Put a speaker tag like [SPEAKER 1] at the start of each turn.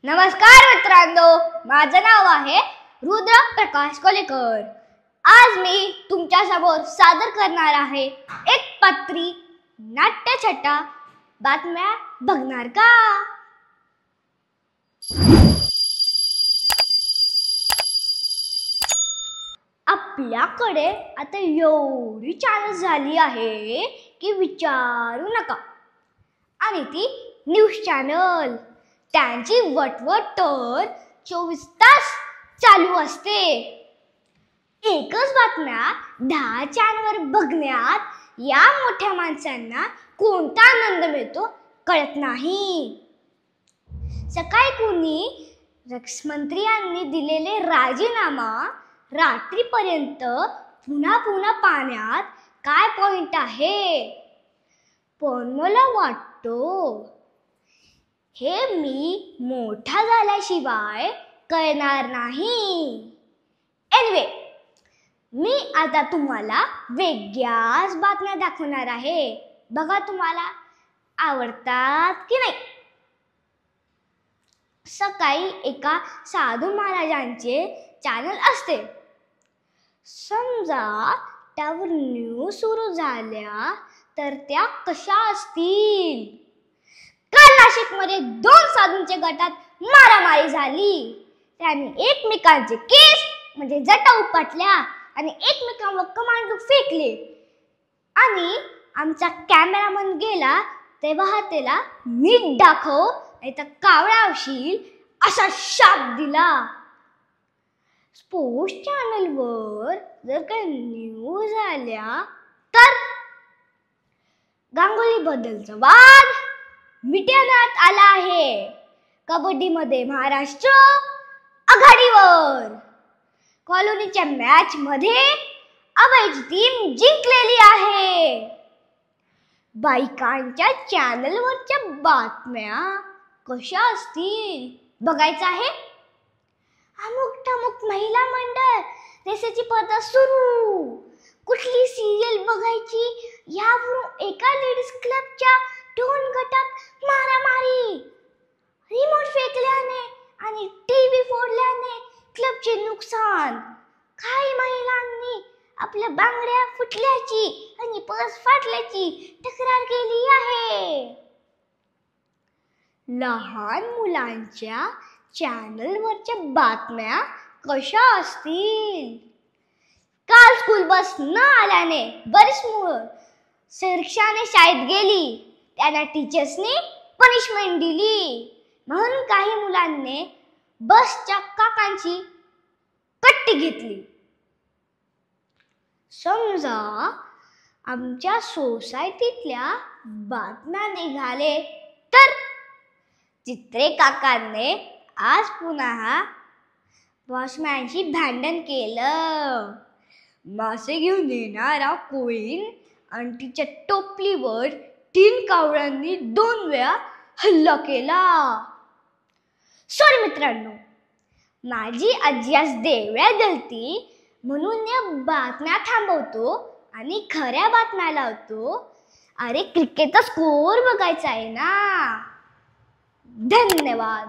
[SPEAKER 1] नमस्कार मित्रांनो, माझं नाव आहे रुद्र प्रकाश कोलेकर। आज मी तुमच्या समोर सादर करणार आहे एक पात्री नाट्यछटा। बातम्या बघणार का? आपल्याकडे आता एवढी चॅनल झाली आहे की विचारू नका। आणि ती न्यूज चॅनल, त्यांची वटवट तर 24 तास चालू असते। एकच बातम्या 10 चॅनलवर बघण्यात या मोठ्या माणसांना कोणता आनंद मिळतो कळत नाही। सकाळी कोणी रक्षामंत्र्यांनी दिलेले राजीनामा रात्रीपर्यंत पुन्हा पुन्हा पाहण्यात काय पॉइंट आहे? पण मला वाटतं हे मी मोठा झाल्याशिवाय कळणार नाही। एनिवे, मी आता तुम्हाला वेगळ्याच बातम्या दाखवणार आहे। बघा तुम्हाला आवडतात की नाही। सकाळी एका साधू महाराजांचे चॅनल असते। समजा त्यावर न्यूज सुरू झाल्या तर त्या कशा असतील? काल नाशिकमध्ये 2 साधूंच्या गटात मारामारी झाली। त्यांनी एकमेकांचे केस म्हणजे जटा उपटल्या आणि एकमेकांवर कमांडो फेकले। आणि आमचा कॅमेरामन गेला तेव्हा त्याला नीट दाखव नाही तर कावळा होशील असा शाप दिला। स्पोर्ट्स चॅनलवर जर काही न्यूज आल्या तर गांगुली बद्दलचा वाद मिटवण्यात आला आहे। कबड्डीमध्ये महाराष्ट्र आघाडीवर। कॉलनीच्या मॅच मध्ये अभयची टीम जिंकलेली आहे। बायकांच्या चॅनलवरच्या बातम्या कशा असतील बघायचं आहे। अमुक ठमुक महिला मंडळ रेसेची स्पर्धा सुरू। कुठली सिरियल बघायची यावरून एका लेडीज क्लबच्या 2 गटात मारामारी। रिमोट फेकल्याने आणि टीव्ही फोडल्याने क्लबचे नुकसान। काही महिलांनी आपल्या बांगड्या फुटल्याची आणि पर्स फाटल्याची तक्रार केली आहे। लहान मुलांच्या चॅनलवरच्या बातम्या कशा असतील? काल स्कूल बस न आल्याने बरीच मुलं रिक्षाने शाळेत गेली। त्यांना टीचर्सनी पनिशमेंट दिली। म्हणून काही मुलांनी बसच्या काकांची कट्टी घेतली। समजा आमच्या सोसायटीतल्या बातम्या निघाले तर चित्रे काकांनी आज पुन्हा वॉचमॅनशी भांडण केलं। मासे घेऊन येणारा कोळीन आणि तिच्या टोपलीवर 3 कावळ्यांनी 2 वेळा हल्ला केला। सॉरी मित्रांनो, माझी आजी आज देवळ्या गलती म्हणून या बातम्या थांबवतो आणि खऱ्या बातम्या लावतो। अरे क्रिकेटचा स्कोर बघायचा आहे ना। धन्यवाद।